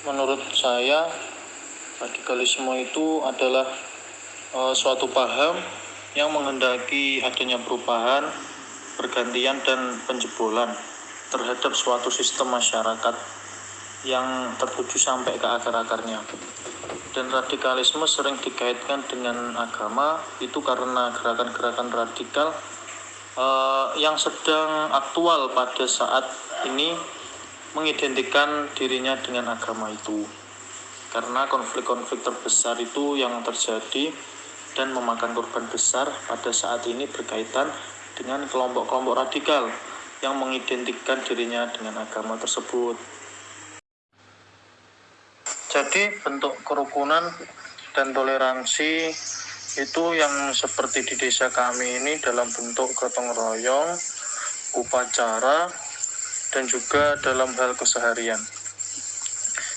menurut saya radikalisme itu adalah suatu paham yang menghendaki adanya perubahan, pergantian dan penjebolan terhadap suatu sistem masyarakat yang tertuju sampai ke akar-akarnya. Dan radikalisme sering dikaitkan dengan agama itu karena gerakan-gerakan radikal yang sedang aktual pada saat ini mengidentikan dirinya dengan agama itu. Karena konflik-konflik terbesar itu yang terjadi dan memakan korban besar pada saat ini berkaitan dengan kelompok-kelompok radikal yang mengidentikan dirinya dengan agama tersebut. Jadi bentuk kerukunan dan toleransi itu yang seperti di desa kami ini dalam bentuk gotong royong, upacara, dan juga dalam hal keseharian.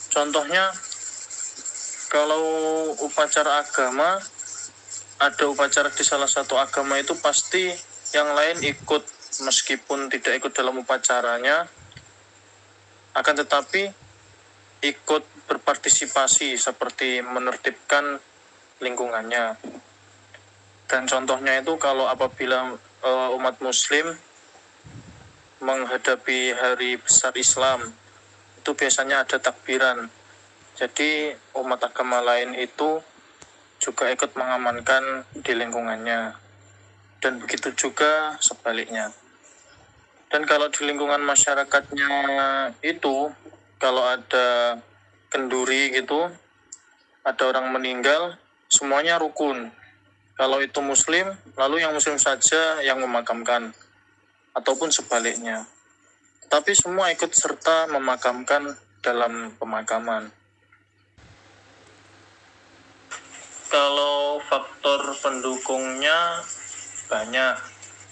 Contohnya, kalau upacara agama, ada upacara di salah satu agama itu pasti yang lain ikut meskipun tidak ikut dalam upacaranya, akan tetapi ikut berpartisipasi seperti menertibkan lingkungannya. Dan contohnya itu kalau apabila umat muslim menghadapi hari besar Islam, itu biasanya ada takbiran. Jadi umat agama lain itu juga ikut mengamankan di lingkungannya. Dan begitu juga sebaliknya. Dan kalau di lingkungan masyarakatnya itu, kalau ada kenduri gitu, ada orang meninggal, semuanya rukun. Kalau itu muslim, lalu yang muslim saja yang memakamkan, ataupun sebaliknya. Tapi semua ikut serta memakamkan dalam pemakaman. Kalau faktor pendukungnya banyak,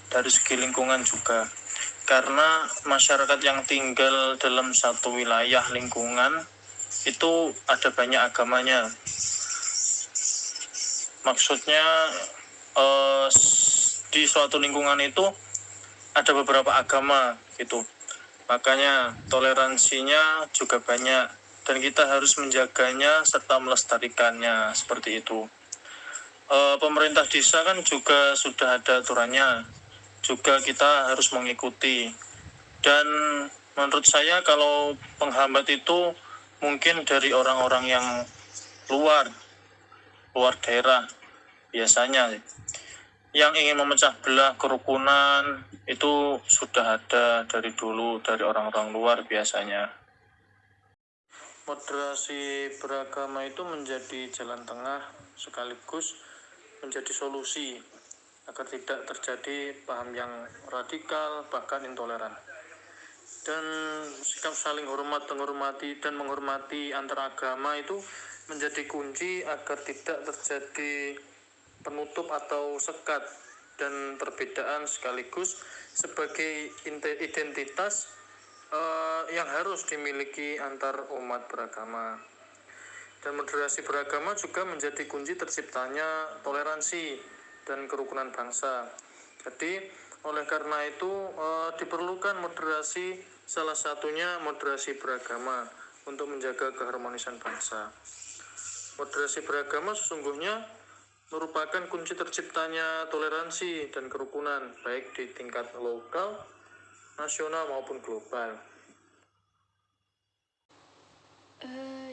dari segi lingkungan juga. Karena masyarakat yang tinggal dalam satu wilayah lingkungan itu ada banyak agamanya. Maksudnya di suatu lingkungan itu ada beberapa agama gitu. Makanya toleransinya juga banyak dan kita harus menjaganya serta melestarikannya seperti itu. Pemerintah desa kan juga sudah ada aturannya, juga kita harus mengikuti. Dan menurut saya kalau penghambat itu mungkin dari orang-orang yang luar daerah biasanya, yang ingin memecah belah kerukunan itu sudah ada dari dulu, dari orang-orang luar biasanya. Moderasi beragama itu menjadi jalan tengah sekaligus menjadi solusi agar tidak terjadi paham yang radikal bahkan intoleran. Dan sikap saling menghormati antar agama itu menjadi kunci agar tidak terjadi penutup atau sekat dan perbedaan sekaligus sebagai identitas yang harus dimiliki antar umat beragama. Dan moderasi beragama juga menjadi kunci terciptanya toleransi dan kerukunan bangsa. Jadi oleh karena itu diperlukan moderasi, salah satunya moderasi beragama untuk menjaga keharmonisan bangsa. Moderasi beragama sesungguhnya merupakan kunci terciptanya toleransi dan kerukunan baik di tingkat lokal, nasional maupun global.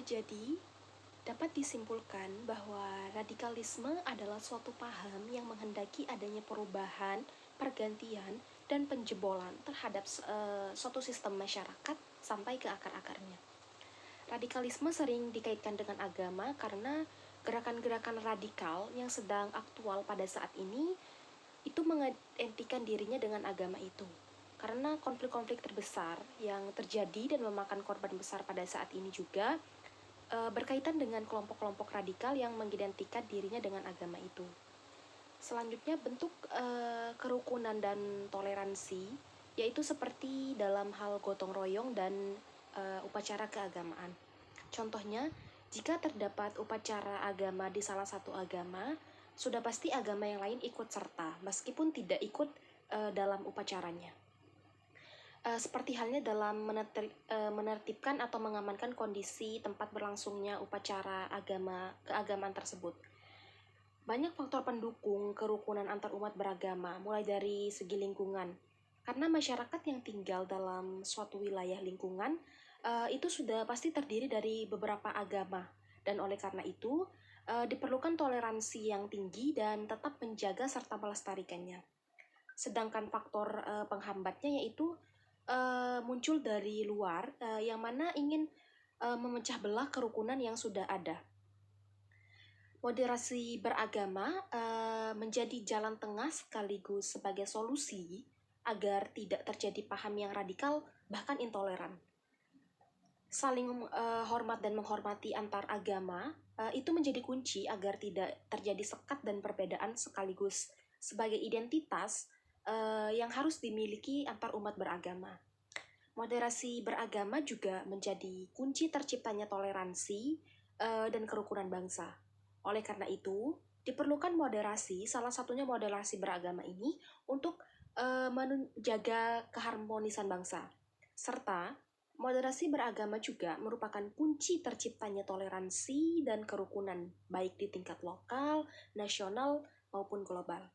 Jadi dapat disimpulkan bahwa radikalisme adalah suatu paham yang menghendaki adanya perubahan, pergantian, dan penjebolan terhadap suatu sistem masyarakat sampai ke akar-akarnya. Radikalisme sering dikaitkan dengan agama karena gerakan-gerakan radikal yang sedang aktual pada saat ini itu mengidentikan dirinya dengan agama itu. Karena konflik-konflik terbesar yang terjadi dan memakan korban besar pada saat ini juga berkaitan dengan kelompok-kelompok radikal yang mengidentikan dirinya dengan agama itu. Selanjutnya bentuk kerukunan dan toleransi, yaitu seperti dalam hal gotong royong dan upacara keagamaan. Contohnya, jika terdapat upacara agama di salah satu agama, sudah pasti agama yang lain ikut serta, meskipun tidak ikut dalam upacaranya. seperti halnya dalam menertibkan atau mengamankan kondisi tempat berlangsungnya upacara keagamaan tersebut. Banyak faktor pendukung kerukunan antar umat beragama, mulai dari segi lingkungan. Karena masyarakat yang tinggal dalam suatu wilayah lingkungan itu sudah pasti terdiri dari beberapa agama, dan oleh karena itu diperlukan toleransi yang tinggi dan tetap menjaga serta melestarikannya. Sedangkan faktor penghambatnya yaitu muncul dari luar yang mana ingin memecah belah kerukunan yang sudah ada. Moderasi beragama menjadi jalan tengah sekaligus sebagai solusi agar tidak terjadi paham yang radikal bahkan intoleran. Saling hormat dan menghormati antar agama itu menjadi kunci agar tidak terjadi sekat dan perbedaan sekaligus sebagai identitas yang harus dimiliki antar umat beragama. Moderasi beragama juga menjadi kunci terciptanya toleransi dan kerukunan bangsa. Oleh karena itu, diperlukan moderasi, salah satunya moderasi beragama ini untuk menjaga keharmonisan bangsa. Serta, moderasi beragama juga merupakan kunci terciptanya toleransi dan kerukunan, baik di tingkat lokal, nasional, maupun global.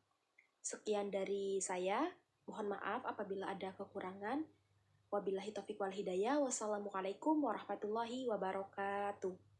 Sekian dari saya, mohon maaf apabila ada kekurangan. Wabillahi taufiq wal hidayah. Wassalamualaikum warahmatullahi wabarakatuh.